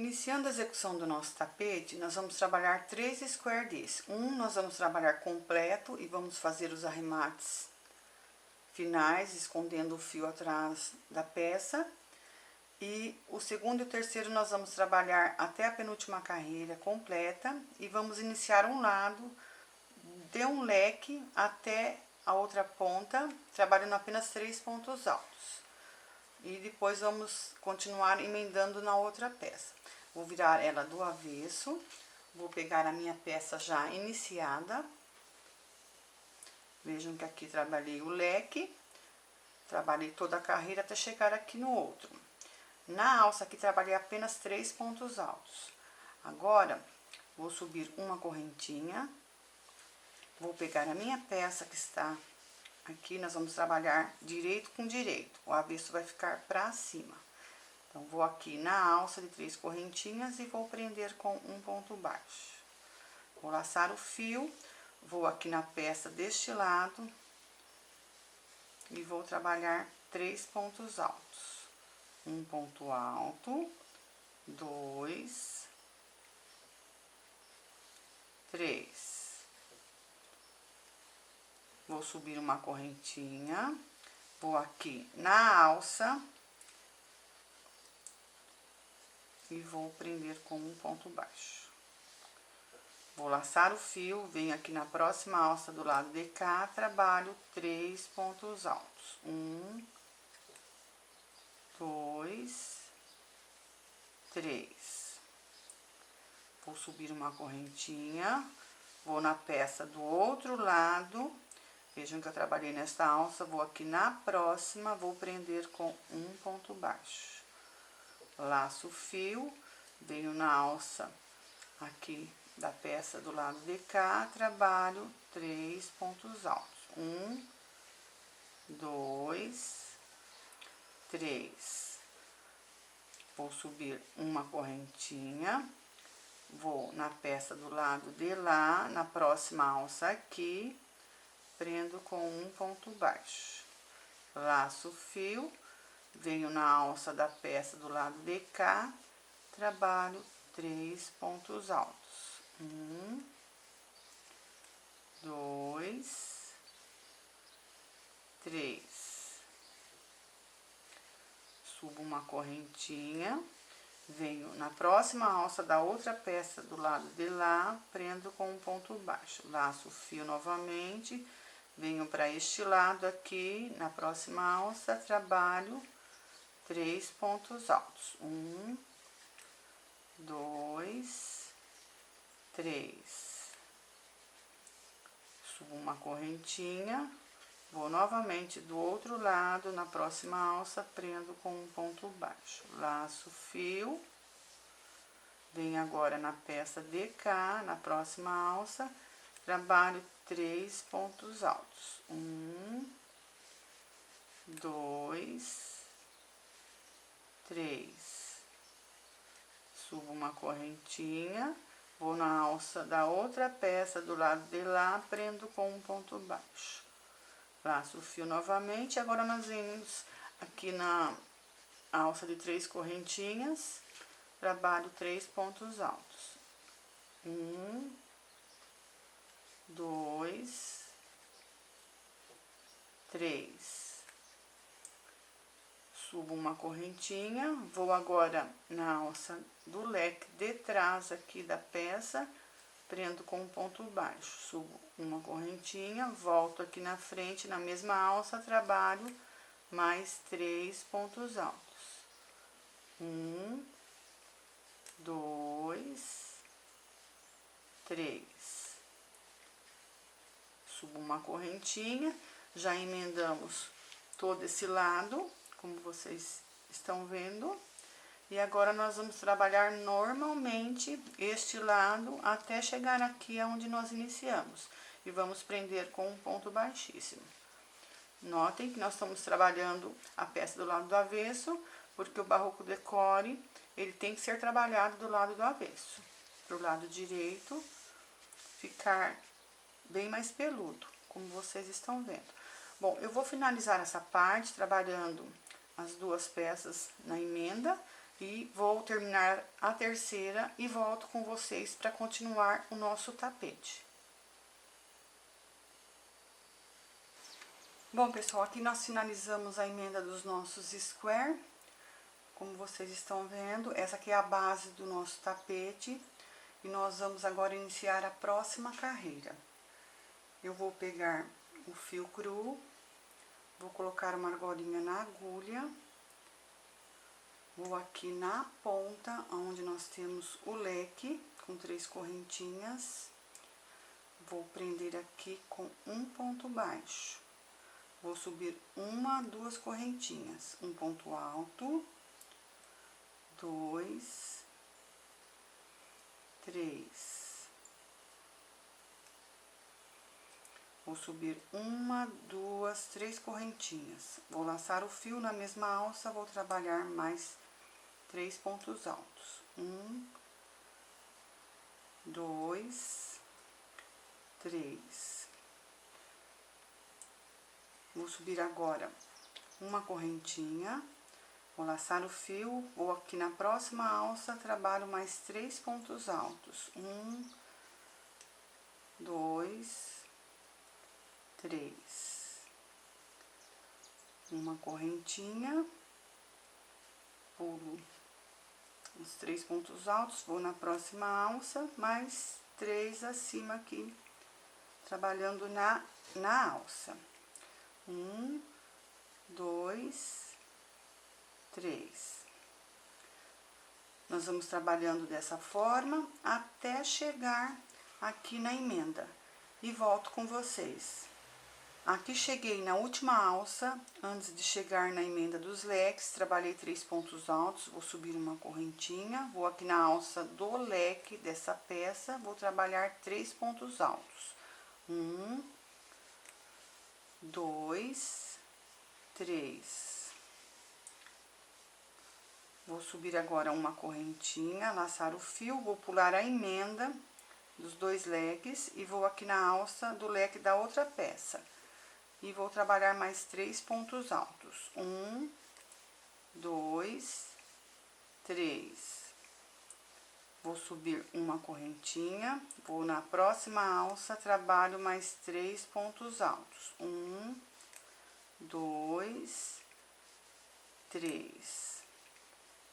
Iniciando a execução do nosso tapete, nós vamos trabalhar 3 square desse. Nós vamos trabalhar completo e vamos fazer os arremates finais, escondendo o fio atrás da peça. E o segundo e o terceiro nós vamos trabalhar até a penúltima carreira completa e vamos iniciar um lado de um leque até a outra ponta, trabalhando apenas 3 pontos altos. E depois vamos continuar emendando na outra peça. Vou virar ela do avesso, vou pegar a minha peça já iniciada. Vejam que aqui trabalhei o leque, trabalhei toda a carreira até chegar aqui no outro. Na alça aqui trabalhei apenas 3 pontos altos. Agora, vou subir uma correntinha, vou pegar a minha peça que está aqui, nós vamos trabalhar direito com direito, o avesso vai ficar pra cima. Então, vou aqui na alça de 3 correntinhas e vou prender com um ponto baixo. Vou laçar o fio, vou aqui na peça deste lado e vou trabalhar 3 pontos altos. Um ponto alto, 2, 3. Vou subir uma correntinha, vou aqui na alça e vou prender com um ponto baixo. Vou laçar o fio, venho aqui na próxima alça do lado de cá, trabalho 3 pontos altos. 1, 2, 3. Vou subir uma correntinha, vou na peça do outro lado. Vejam que eu trabalhei nesta alça, vou aqui na próxima, vou prender com um ponto baixo. Laço o fio, venho na alça aqui da peça do lado de cá, trabalho 3 pontos altos. 1, 2, 3. Vou subir uma correntinha, vou na peça do lado de lá, na próxima alça aqui, prendo com um ponto baixo. Laço o fio, venho na alça da peça do lado de cá, trabalho 3 pontos altos. 1, 2, 3. Subo uma correntinha, venho na próxima alça da outra peça do lado de lá, prendo com um ponto baixo. Laço o fio novamente, venho para este lado aqui, na próxima alça, trabalho 3 pontos altos. 1, 2, 3. Subo uma correntinha, vou novamente do outro lado, na próxima alça, prendo com um ponto baixo. Laço o fio, venho agora na peça de cá, na próxima alça, trabalho 3 pontos altos. 1, 2, 3. Subo uma correntinha, vou na alça da outra peça do lado de lá, prendo com um ponto baixo. Laço o fio novamente, agora nós vamos aqui na alça de 3 correntinhas, trabalho 3 pontos altos. 1, 2, 3. Subo uma correntinha, vou agora na alça do leque de trás aqui da peça, prendo com um ponto baixo. Subo uma correntinha, volto aqui na frente, na mesma alça, trabalho mais 3 pontos altos. 1, 2, 3. Subo uma correntinha, já emendamos todo esse lado, como vocês estão vendo. E agora nós vamos trabalhar normalmente este lado até chegar aqui aonde nós iniciamos. E vamos prender com um ponto baixíssimo. Notem que nós estamos trabalhando a peça do lado do avesso, porque o barroco decore, ele tem que ser trabalhado do lado do avesso. Pro lado direito ficar bem mais peludo, como vocês estão vendo. Bom, eu vou finalizar essa parte trabalhando as duas peças na emenda E vou terminar a terceira e volto com vocês para continuar o nosso tapete. Bom, pessoal, aqui nós finalizamos a emenda dos nossos square. Como vocês estão vendo, essa aqui é a base do nosso tapete. E nós vamos agora iniciar a próxima carreira. Eu vou pegar o fio cru, vou colocar uma argolinha na agulha. Vou aqui na ponta, onde nós temos o leque, com 3 correntinhas. Vou prender aqui com um ponto baixo. Vou subir 1, 2 correntinhas. Um ponto alto, 2, 3. Vou subir 1, 2, 3 correntinhas. Vou laçar o fio na mesma alça, vou trabalhar mais 3 pontos altos. 1, 2, 3. Vou subir agora uma correntinha, vou laçar o fio, vou aqui na próxima alça, trabalho mais 3 pontos altos. 1, 2, 3. Uma correntinha, pulo os 3 pontos altos, vou na próxima alça, mais 3 acima aqui, trabalhando na alça. 1, 2, 3. Nós vamos trabalhando dessa forma até chegar aqui na emenda e volto com vocês. Aqui cheguei na última alça, antes de chegar na emenda dos leques, trabalhei 3 pontos altos, vou subir uma correntinha, vou aqui na alça do leque dessa peça, vou trabalhar 3 pontos altos. 1, 2, 3. Vou subir agora uma correntinha, laçar o fio, vou pular a emenda dos 2 leques e vou aqui na alça do leque da outra peça. E vou trabalhar mais 3 pontos altos. 1, 2, 3. Vou subir uma correntinha, vou na próxima alça, trabalho mais 3 pontos altos. 1, 2, 3.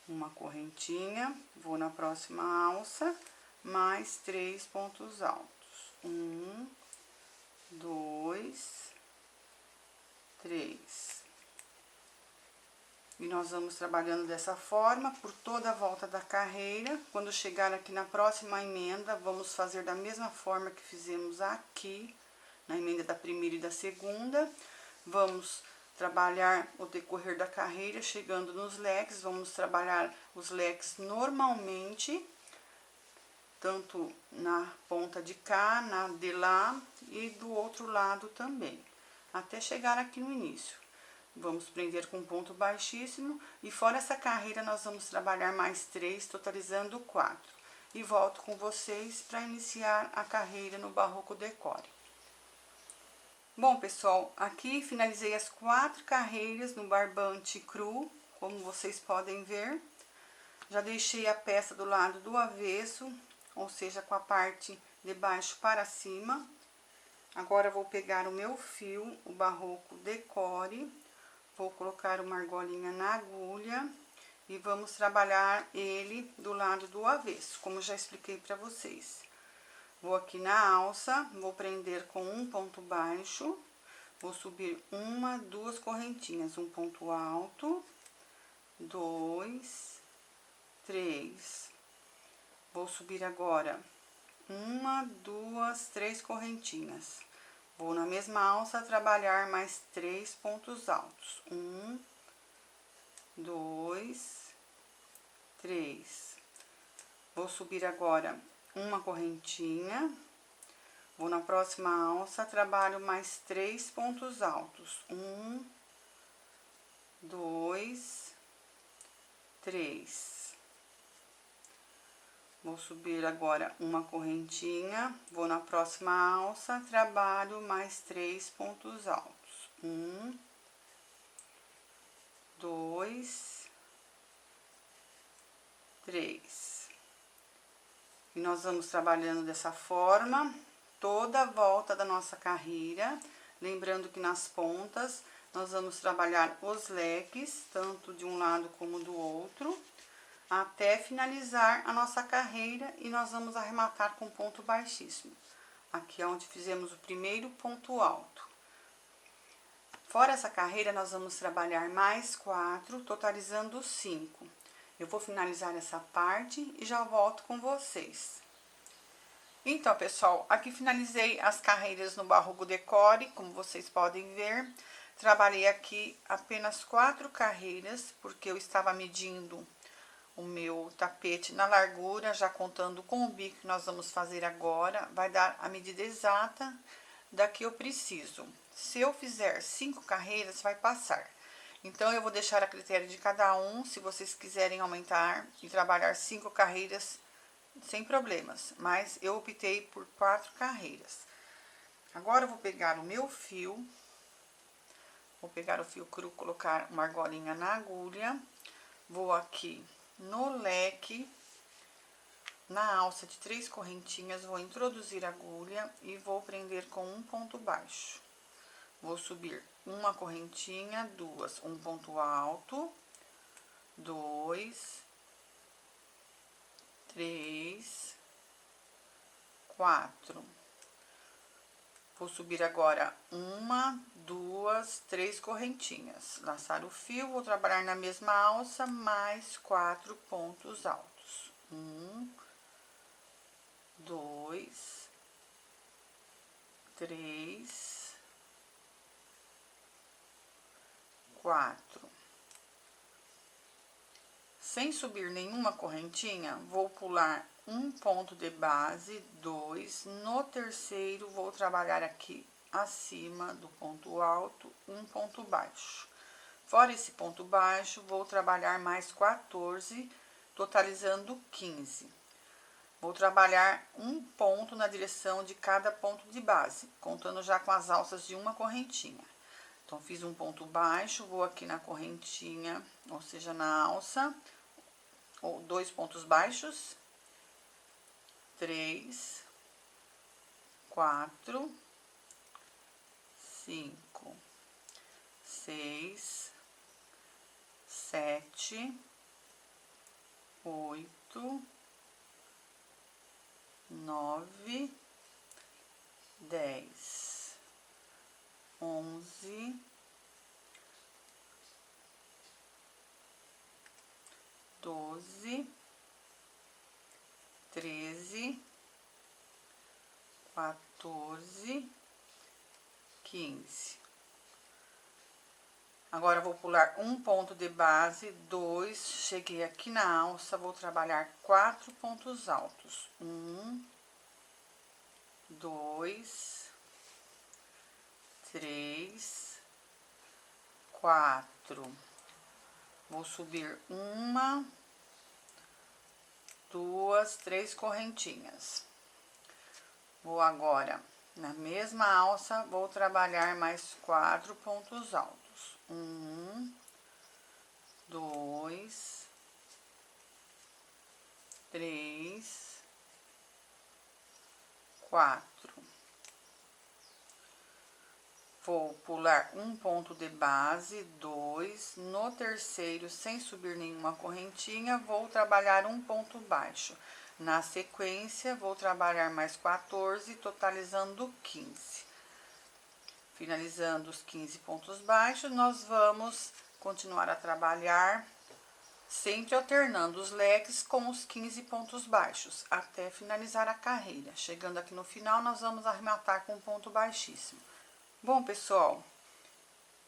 Uma correntinha, vou na próxima alça, mais 3 pontos altos. 1, 2, 3. E nós vamos trabalhando dessa forma por toda a volta da carreira. Quando chegar aqui na próxima emenda, vamos fazer da mesma forma que fizemos aqui, na emenda da primeira e da segunda. Vamos trabalhar o decorrer da carreira, chegando nos leques, vamos trabalhar os leques normalmente, tanto na ponta de cá, na de lá e do outro lado também, até chegar aqui no início. Vamos prender com ponto baixíssimo e fora essa carreira nós vamos trabalhar mais 3, totalizando 4. E volto com vocês para iniciar a carreira no Barroco Decore. Bom, pessoal, aqui finalizei as 4 carreiras no barbante cru, como vocês podem ver. Já deixei a peça do lado do avesso, ou seja, com a parte de baixo para cima. Agora, vou pegar o meu fio, o Barroco Decore, vou colocar uma argolinha na agulha e vamos trabalhar ele do lado do avesso, como já expliquei para vocês. Vou aqui na alça, vou prender com um ponto baixo, vou subir 1, 2 correntinhas, um ponto alto, 2, 3. Vou subir agora 1, 2, 3 correntinhas. Vou na mesma alça trabalhar mais 3 pontos altos. 1, 2, 3. Vou subir agora uma correntinha. Vou na próxima alça, trabalho mais 3 pontos altos. 1, 2, 3. Vou subir agora uma correntinha, vou na próxima alça, trabalho mais 3 pontos altos. 1, 2, 3. E nós vamos trabalhando dessa forma toda a volta da nossa carreira, lembrando que nas pontas nós vamos trabalhar os leques, tanto de um lado como do outro, até finalizar a nossa carreira e nós vamos arrematar com ponto baixíssimo. Aqui é onde fizemos o primeiro ponto alto. Fora essa carreira, nós vamos trabalhar mais 4, totalizando 5. Eu vou finalizar essa parte e já volto com vocês. Então, pessoal, aqui finalizei as carreiras no Barroco Decore, como vocês podem ver. Trabalhei aqui apenas 4 carreiras, porque eu estava medindo o meu tapete na largura, já contando com o bico que nós vamos fazer agora. Vai dar a medida exata da que eu preciso. Se eu fizer 5 carreiras, vai passar. Então, eu vou deixar a critério de cada um, se vocês quiserem aumentar e trabalhar 5 carreiras, sem problemas, mas eu optei por 4 carreiras. Agora eu vou pegar o meu fio, vou pegar o fio cru, colocar uma argolinha na agulha, vou aqui no leque, na alça de 3 correntinhas, vou introduzir a agulha e vou prender com um ponto baixo. Vou subir uma correntinha, 2, um ponto alto, 2, 3, 4. Vou subir agora 1, 2, 3 correntinhas. Laçar o fio, vou trabalhar na mesma alça, mais 4 pontos altos. 1, 2, 3, 4. Sem subir nenhuma correntinha, vou pular um ponto de base, 2, no terceiro vou trabalhar aqui acima do ponto alto, um ponto baixo. Fora esse ponto baixo, vou trabalhar mais 14, totalizando 15. Vou trabalhar um ponto na direção de cada ponto de base, contando já com as alças de uma correntinha. Então, fiz um ponto baixo, vou aqui na correntinha, ou seja, na alça, ou 2 pontos baixos, 3, 4, 5, 6, 7, 8, 9, 10, 11, 12, 13, 14, 15. Agora, vou pular um ponto de base, 2, cheguei aqui na alça, vou trabalhar 4 pontos altos. 1, 2, 3, 4. Vou subir 1, 2, 3 correntinhas. Vou agora, na mesma alça, vou trabalhar mais 4 pontos altos. 1, 2, 3, 4. Vou pular um ponto de base, 2, no terceiro, sem subir nenhuma correntinha, vou trabalhar um ponto baixo. Na sequência, vou trabalhar mais 14, totalizando 15. Finalizando os 15 pontos baixos, nós vamos continuar a trabalhar, sempre alternando os leques com os 15 pontos baixos, até finalizar a carreira. Chegando aqui no final, nós vamos arrematar com um ponto baixíssimo. Bom, pessoal,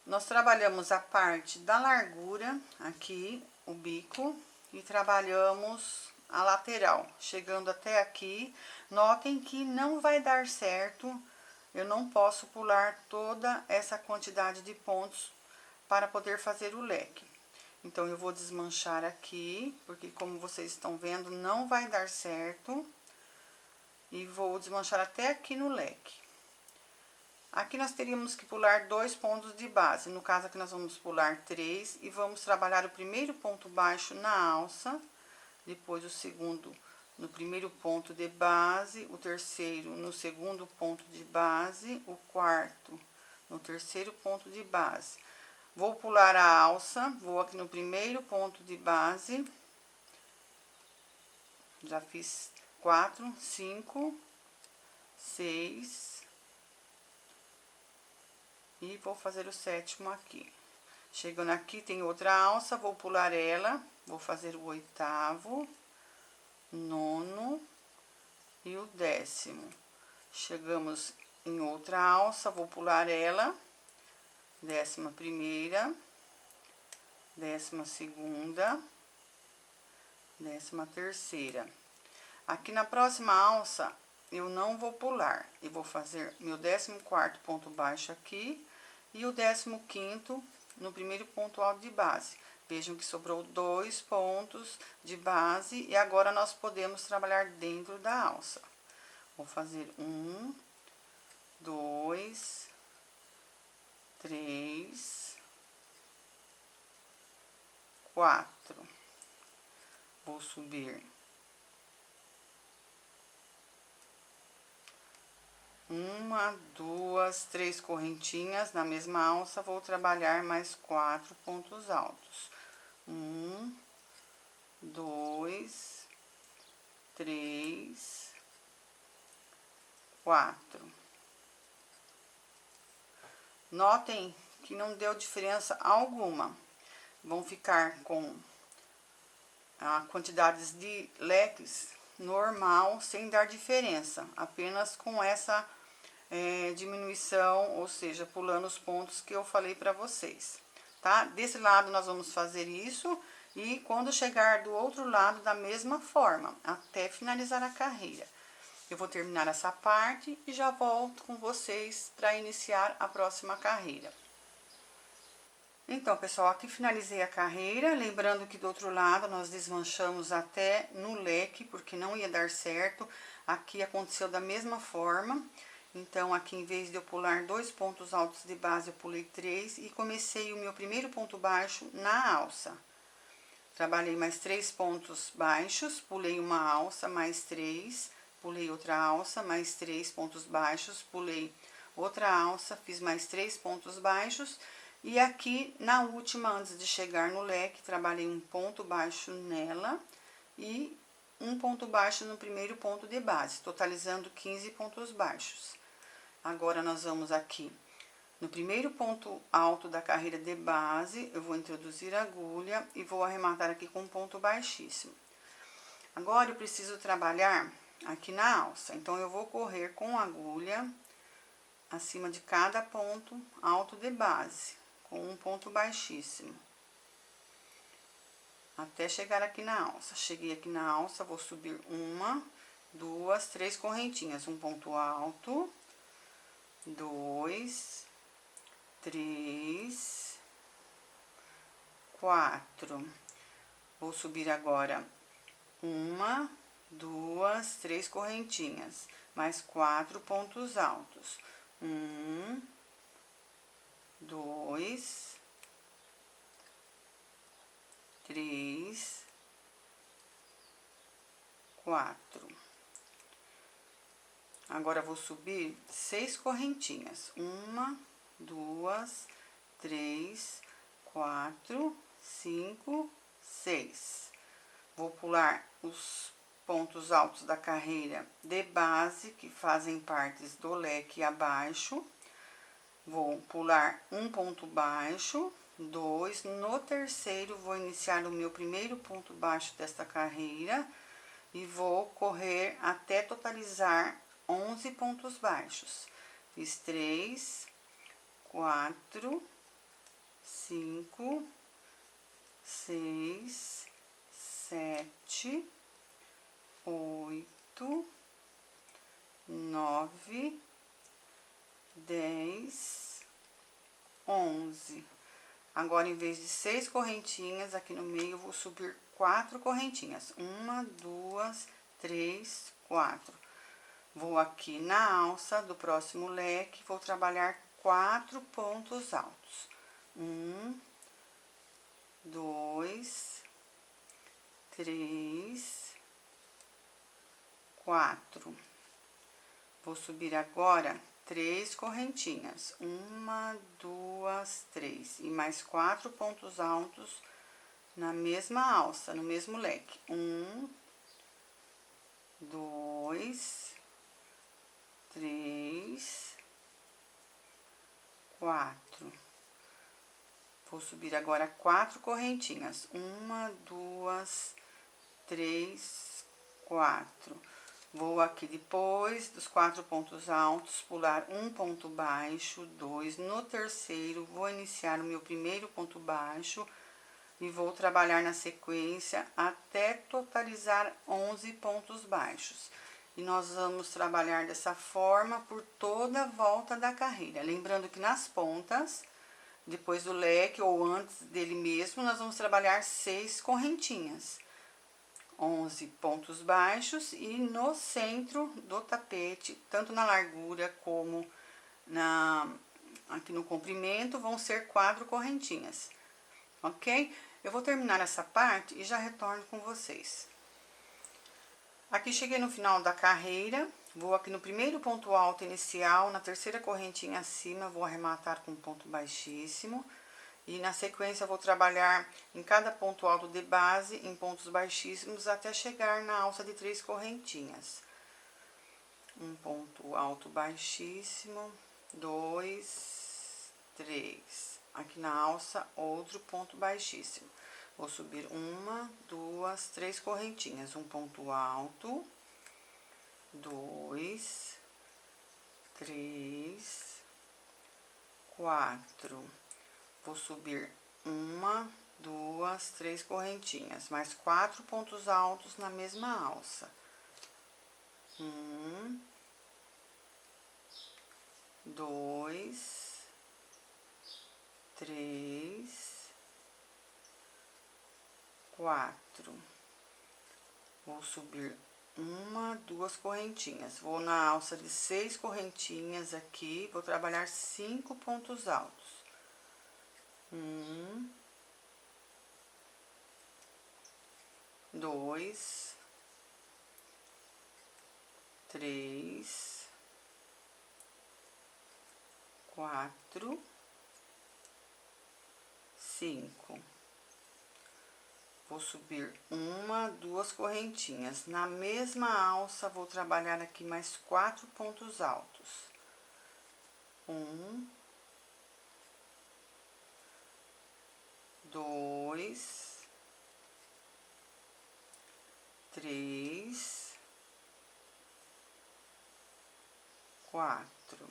nós trabalhamos a parte da largura, aqui, o bico, e trabalhamos a lateral, chegando até aqui. Notem que não vai dar certo, eu não posso pular toda essa quantidade de pontos para poder fazer o leque. Então, eu vou desmanchar aqui, porque como vocês estão vendo, não vai dar certo. E vou desmanchar até aqui no leque. Aqui nós teríamos que pular 2 pontos de base, no caso aqui nós vamos pular 3 e vamos trabalhar o primeiro ponto baixo na alça, depois o segundo no primeiro ponto de base, o terceiro no segundo ponto de base, o quarto no terceiro ponto de base. Vou pular a alça, vou aqui no primeiro ponto de base, já fiz 4, 5, 6 e vou fazer o sétimo aqui. Chegando aqui tem outra alça, vou pular ela, vou fazer o oitavo, nono e o décimo. Chegamos em outra alça, vou pular ela, 11ª, 12ª, 13ª. Aqui na próxima alça, eu não vou pular, eu vou fazer meu 14º ponto baixo aqui e o 15º no primeiro ponto alto de base. Vejam que sobrou 2 pontos de base e agora nós podemos trabalhar dentro da alça. Vou fazer 1, 2, 3, 4. Vou subir 1, 2, 3 correntinhas na mesma alça, vou trabalhar mais 4 pontos altos. 1, 2, 3, 4. Notem que não deu diferença alguma. Vão ficar com a quantidades de leques normal, sem dar diferença, apenas com essa diminuição, ou seja, pulando os pontos que eu falei para vocês, tá? Desse lado nós vamos fazer isso e quando chegar do outro lado da mesma forma, até finalizar a carreira. Eu vou terminar essa parte e já volto com vocês para iniciar a próxima carreira. Então, pessoal, aqui finalizei a carreira, lembrando que do outro lado nós desmanchamos até no leque, porque não ia dar certo. Aqui aconteceu da mesma forma. Então, aqui em vez de eu pular 2 pontos altos de base, eu pulei 3 e comecei o meu primeiro ponto baixo na alça. Trabalhei mais 3 pontos baixos, pulei uma alça, mais 3, pulei outra alça, mais 3 pontos baixos, pulei outra alça, fiz mais 3 pontos baixos. E aqui, na última, antes de chegar no leque, trabalhei um ponto baixo nela e um ponto baixo no primeiro ponto de base, totalizando 15 pontos baixos. Agora, nós vamos aqui no primeiro ponto alto da carreira de base, eu vou introduzir a agulha e vou arrematar aqui com um ponto baixíssimo. Agora, eu preciso trabalhar aqui na alça, então, eu vou correr com a agulha acima de cada ponto alto de base, com um ponto baixíssimo, até chegar aqui na alça. Cheguei aqui na alça, vou subir 1, 2, 3 correntinhas, um ponto alto, 2, 3, 4. Vou subir agora 1, 2, 3 correntinhas, mais 4 pontos altos. 1, 2, 3, 4. Agora, vou subir 6 correntinhas. 1, 2, 3, 4, 5, 6. Vou pular os pontos altos da carreira de base, que fazem partes do leque abaixo. Vou pular um ponto baixo, 2. No terceiro, vou iniciar o meu primeiro ponto baixo desta carreira e vou correr até totalizar 11 pontos baixos. Fiz 3, 4, 5, 6, 7, 8, 9, 10, 11. Agora, em vez de 6 correntinhas, aqui no meio, eu vou subir 4 correntinhas. 1, 2, 3, 4. Vou aqui na alça do próximo leque, vou trabalhar 4 pontos altos. 1, 2, 3, 4. Vou subir agora 3 correntinhas, 1, 2, 3, e mais 4 pontos altos na mesma alça, no mesmo leque. 1, 2, 3, 4. Vou subir agora 4 correntinhas, 1, 2, 3, 4. Vou aqui, depois dos 4 pontos altos, pular um ponto baixo, 2. No terceiro, vou iniciar o meu primeiro ponto baixo e vou trabalhar na sequência até totalizar 11 pontos baixos. E nós vamos trabalhar dessa forma por toda a volta da carreira. Lembrando que nas pontas, depois do leque ou antes dele mesmo, nós vamos trabalhar 6 correntinhas. 11 pontos baixos e no centro do tapete, tanto na largura como aqui no comprimento, vão ser 4 correntinhas, ok? Eu vou terminar essa parte e já retorno com vocês. Aqui cheguei no final da carreira, vou aqui no primeiro ponto alto inicial, na terceira correntinha acima, vou arrematar com um ponto baixíssimo. E na sequência, vou trabalhar em cada ponto alto de base, em pontos baixíssimos, até chegar na alça de 3 correntinhas. Um ponto alto baixíssimo, 2, 3. Aqui na alça, outro ponto baixíssimo. Vou subir 1, 2, 3 correntinhas. Um ponto alto, 2, 3, 4. Vou subir 1, 2, 3 correntinhas, mais 4 pontos altos na mesma alça. 1, 2, 3, 4. Vou subir 1, 2 correntinhas. Vou na alça de 6 correntinhas aqui, vou trabalhar 5 pontos altos. 1, 2, 3, 4, 5. Vou subir 1, 2 correntinhas. Na mesma alça, vou trabalhar aqui mais 4 pontos altos. 1, 2, 3, 4.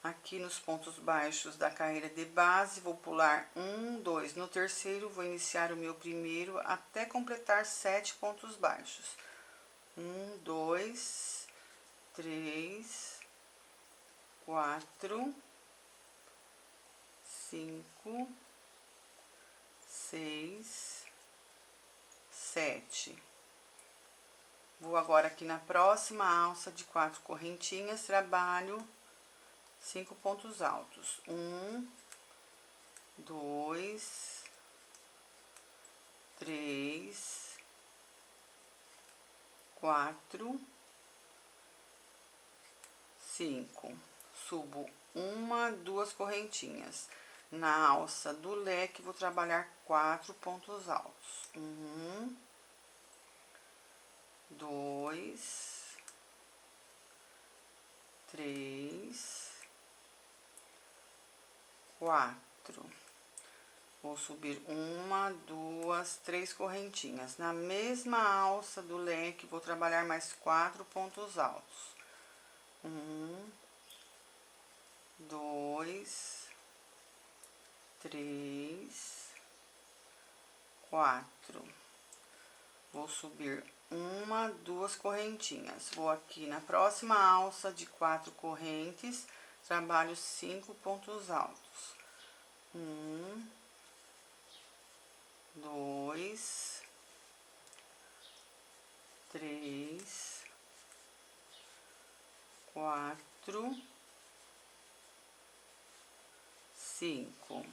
Aqui nos pontos baixos da carreira de base, vou pular 1, 2. No terceiro, vou iniciar o meu primeiro até completar 7 pontos baixos. 1, 2, 3, 4, 5, 6, 7. Vou agora aqui na próxima alça de 4 correntinhas, trabalho 5 pontos altos. 1, 2, 3, 4, 5. Subo 1, 2 correntinhas. Na alça do leque, vou trabalhar 4 pontos altos. 1, 2, 3, 4. Vou subir 1, 2, 3 correntinhas. Na mesma alça do leque, vou trabalhar mais 4 pontos altos. 1, 2, 3, 4. Vou subir 1, 2 correntinhas. Vou aqui na próxima alça de 4 correntes, trabalho 5 pontos altos. 1, 2, 3, 4, 5.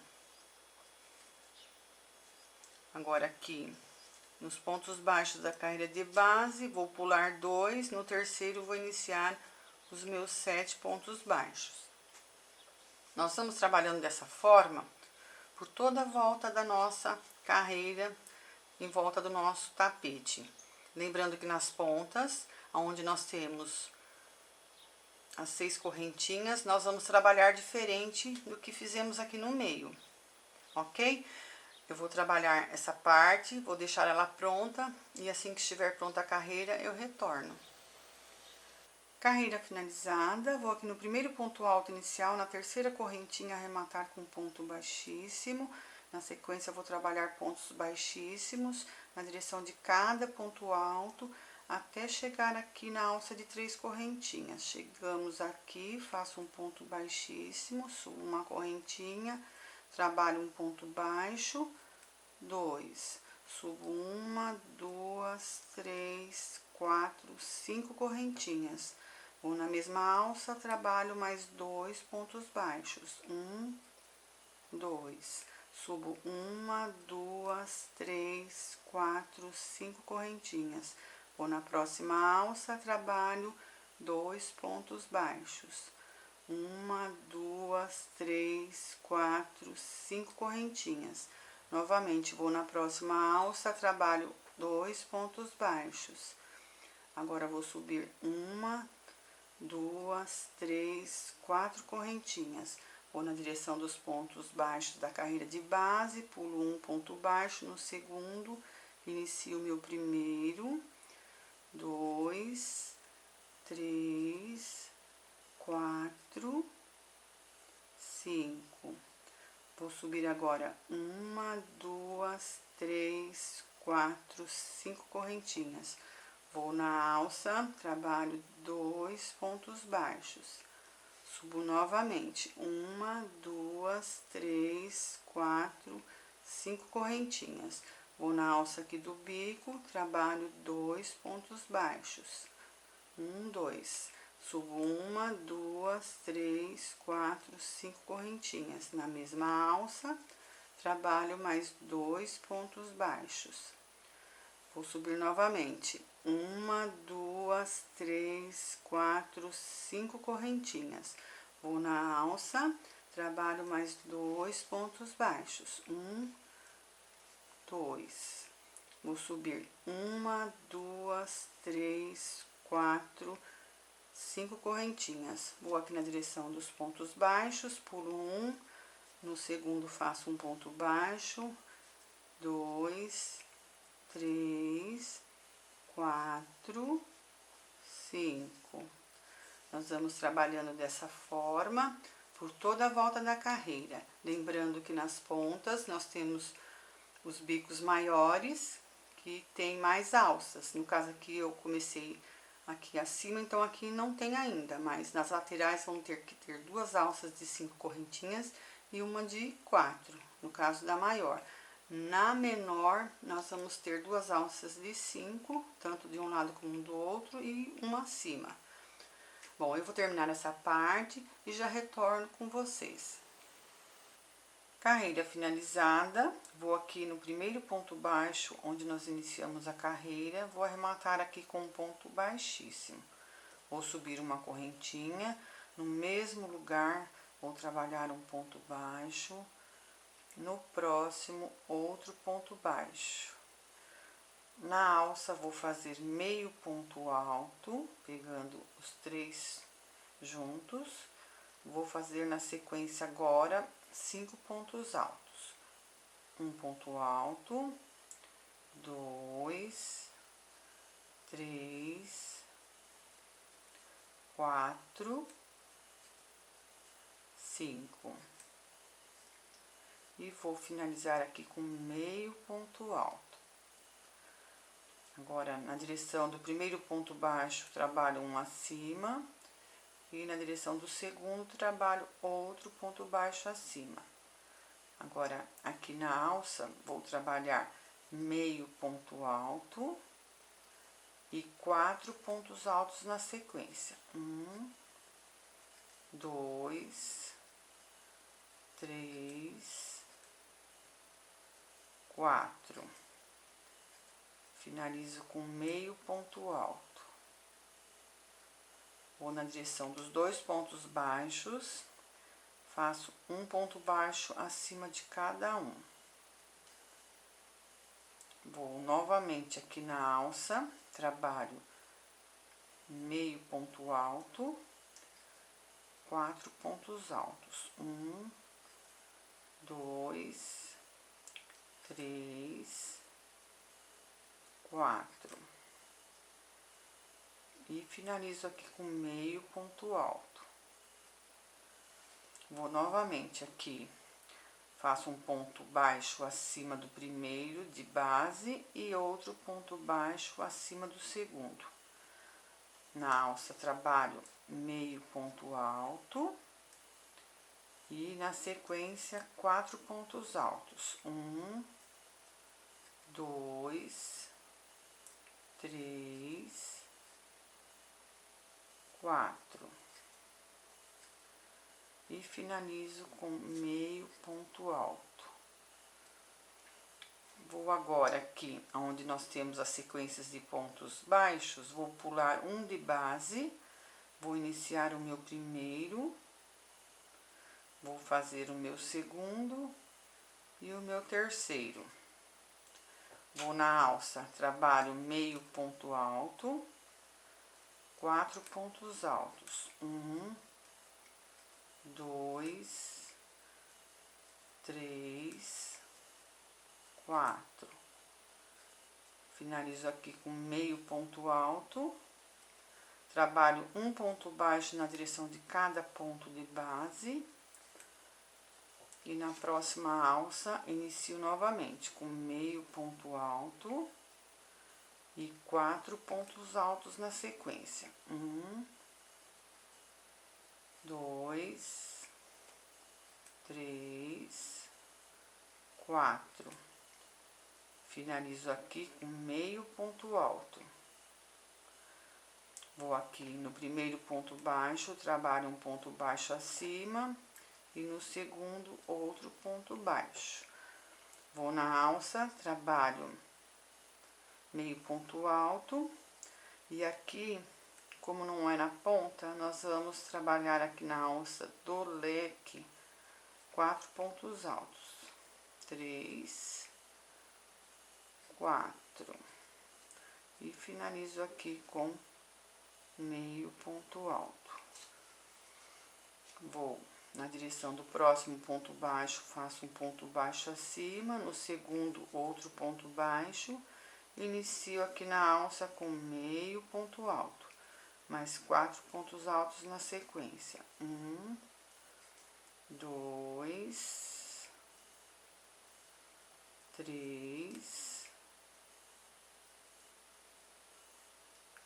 Agora aqui, nos pontos baixos da carreira de base, vou pular 2, no terceiro vou iniciar os meus 7 pontos baixos. Nós estamos trabalhando dessa forma por toda a volta da nossa carreira, em volta do nosso tapete. Lembrando que nas pontas, onde nós temos as 6 correntinhas, nós vamos trabalhar diferente do que fizemos aqui no meio, ok? Eu vou trabalhar essa parte, vou deixar ela pronta e assim que estiver pronta a carreira, eu retorno. Carreira finalizada, vou aqui no primeiro ponto alto inicial, na terceira correntinha arrematar com ponto baixíssimo. Na sequência, vou trabalhar pontos baixíssimos na direção de cada ponto alto, até chegar aqui na alça de 3 correntinhas. Chegamos aqui, faço um ponto baixíssimo, subo uma correntinha, trabalho um ponto baixo, 2, subo 1, 2, 3, 4, 5 correntinhas. Vou na mesma alça, trabalho mais 2 pontos baixos, 1, 2, subo 1, 2, 3, 4, 5 correntinhas. Vou na próxima alça, trabalho 2 pontos baixos, 1, 2, 3, 4, 5 correntinhas. Novamente, vou na próxima alça, trabalho 2 pontos baixos. Agora, vou subir 1, 2, 3, 4 correntinhas. Vou na direção dos pontos baixos da carreira de base, pulo um ponto baixo no segundo, inicio o meu primeiro, 2, 3, 4, 5. Vou subir agora 1, 2, 3, 4, 5 correntinhas. Vou na alça, trabalho 2 pontos baixos. Subo novamente 1, 2, 3, 4, 5 correntinhas. Vou na alça aqui do bico, trabalho 2 pontos baixos. 1, 2. Subo 1, 2, 3, 4, 5 correntinhas. Na mesma alça, trabalho mais 2 pontos baixos. Vou subir novamente. 1, 2, 3, 4, 5 correntinhas. Vou na alça, trabalho mais 2 pontos baixos. 1, 2. Vou subir 1, 2, 3, 4, 5 correntinhas. Vou aqui na direção dos pontos baixos, pulo 1, no segundo faço um ponto baixo, 2, 3, 4, 5. Nós vamos trabalhando dessa forma por toda a volta da carreira. Lembrando que nas pontas nós temos os bicos maiores, que tem mais alças. No caso aqui eu comecei aqui acima, então aqui não tem ainda, mas nas laterais vão ter que ter 2 alças de 5 correntinhas e uma de 4, no caso da maior. Na menor, nós vamos ter 2 alças de 5, tanto de um lado como do outro, e uma acima. Bom, eu vou terminar essa parte e já retorno com vocês. Carreira finalizada, vou aqui no primeiro ponto baixo, onde nós iniciamos a carreira, vou arrematar aqui com um ponto baixíssimo. Vou subir uma correntinha, no mesmo lugar, vou trabalhar um ponto baixo, no próximo, outro ponto baixo. Na alça, vou fazer meio ponto alto, pegando os 3 juntos. Vou fazer na sequência agora 5 pontos altos. Um ponto alto, 2, 3, 4, 5. E vou finalizar aqui com meio ponto alto. Agora, na direção do primeiro ponto baixo, trabalho um acima. E na direção do segundo, trabalho outro ponto baixo acima. Agora, aqui na alça, vou trabalhar meio ponto alto e 4 pontos altos na sequência. 1, 2, 3, 4. Finalizo com meio ponto alto. Vou na direção dos 2 pontos baixos, faço um ponto baixo acima de cada um. Vou novamente aqui na alça, trabalho meio ponto alto, 4 pontos altos. 1, 2, 3, 4. E finalizo aqui com meio ponto alto. Vou novamente aqui, faço um ponto baixo acima do primeiro de base e outro ponto baixo acima do segundo. Na alça, trabalho meio ponto alto e na sequência 4 pontos altos. 1, 2, 3, 4. E finalizo com meio ponto alto. Vou agora aqui, onde nós temos as sequências de pontos baixos, vou pular um de base, vou iniciar o meu primeiro, vou fazer o meu segundo e o meu terceiro. Vou na alça, trabalho meio ponto alto, 4 pontos altos. 1, 2, 3, 4. Finalizo aqui com meio ponto alto, trabalho um ponto baixo na direção de cada ponto de base e na próxima alça inicio novamente com meio ponto alto e 4 pontos altos na sequência. 1, 2, 3, 4. Finalizo aqui com meio ponto alto. Vou aqui no primeiro ponto baixo, trabalho um ponto baixo acima e no segundo outro ponto baixo. Vou na alça, trabalho meio ponto alto e aqui, como não é na ponta, nós vamos trabalhar aqui na alça do leque 4 pontos altos. 3, 4. E finalizo aqui com meio ponto alto. Vou na direção do próximo ponto baixo, faço um ponto baixo acima, no segundo outro ponto baixo, inicio aqui na alça com meio ponto alto, mais 4 pontos altos na sequência. 1, 2, 3,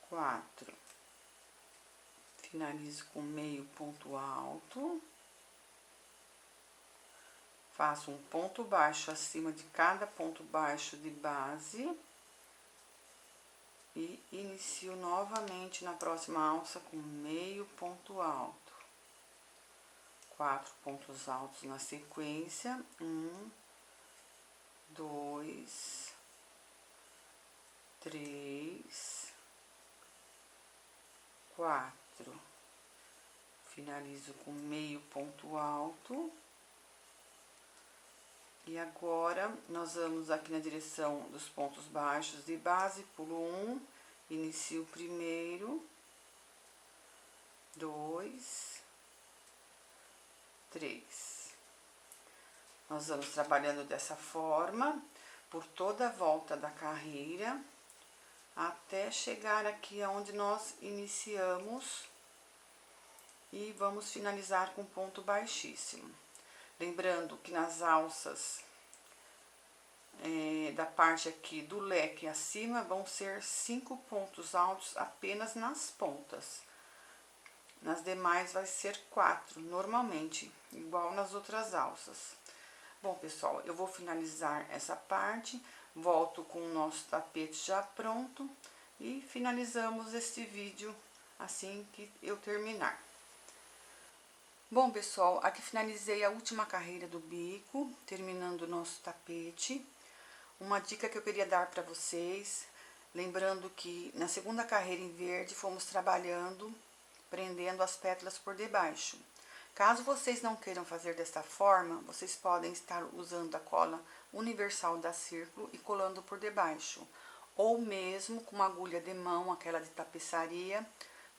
4. Finalizo com meio ponto alto. Faço um ponto baixo acima de cada ponto baixo de base. E inicio novamente na próxima alça com meio ponto alto. 4 pontos altos na sequência. 1, 2, 3, 4. Finalizo com meio ponto alto. E agora, nós vamos aqui na direção dos pontos baixos de base, pulo 1, inicio o primeiro, 2, 3. Nós vamos trabalhando dessa forma, por toda a volta da carreira, até chegar aqui onde nós iniciamos e vamos finalizar com ponto baixíssimo. Lembrando que nas alças da parte aqui do leque acima vão ser 5 pontos altos apenas nas pontas. Nas demais vai ser 4, normalmente, igual nas outras alças. Bom, pessoal, eu vou finalizar essa parte, volto com o nosso tapete já pronto e finalizamos este vídeo assim que eu terminar. Bom, pessoal, aqui finalizei a última carreira do bico, terminando o nosso tapete. Uma dica que eu queria dar para vocês, lembrando que na segunda carreira em verde fomos trabalhando, prendendo as pétalas por debaixo. Caso vocês não queiram fazer desta forma, vocês podem estar usando a cola universal da Círculo e colando por debaixo. Ou mesmo com uma agulha de mão, aquela de tapeçaria,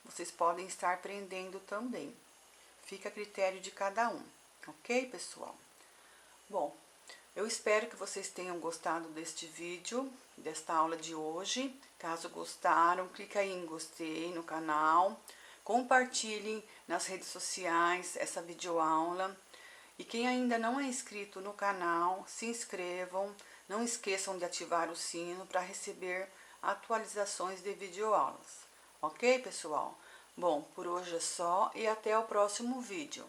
vocês podem estar prendendo também. Fica a critério de cada um, ok, pessoal? Bom, eu espero que vocês tenham gostado deste vídeo, desta aula de hoje. Caso gostaram, clica aí em gostei no canal, compartilhem nas redes sociais essa videoaula. E quem ainda não é inscrito no canal, se inscrevam. Não esqueçam de ativar o sino para receber atualizações de videoaulas. Ok, pessoal? Bom, por hoje é só e até o próximo vídeo.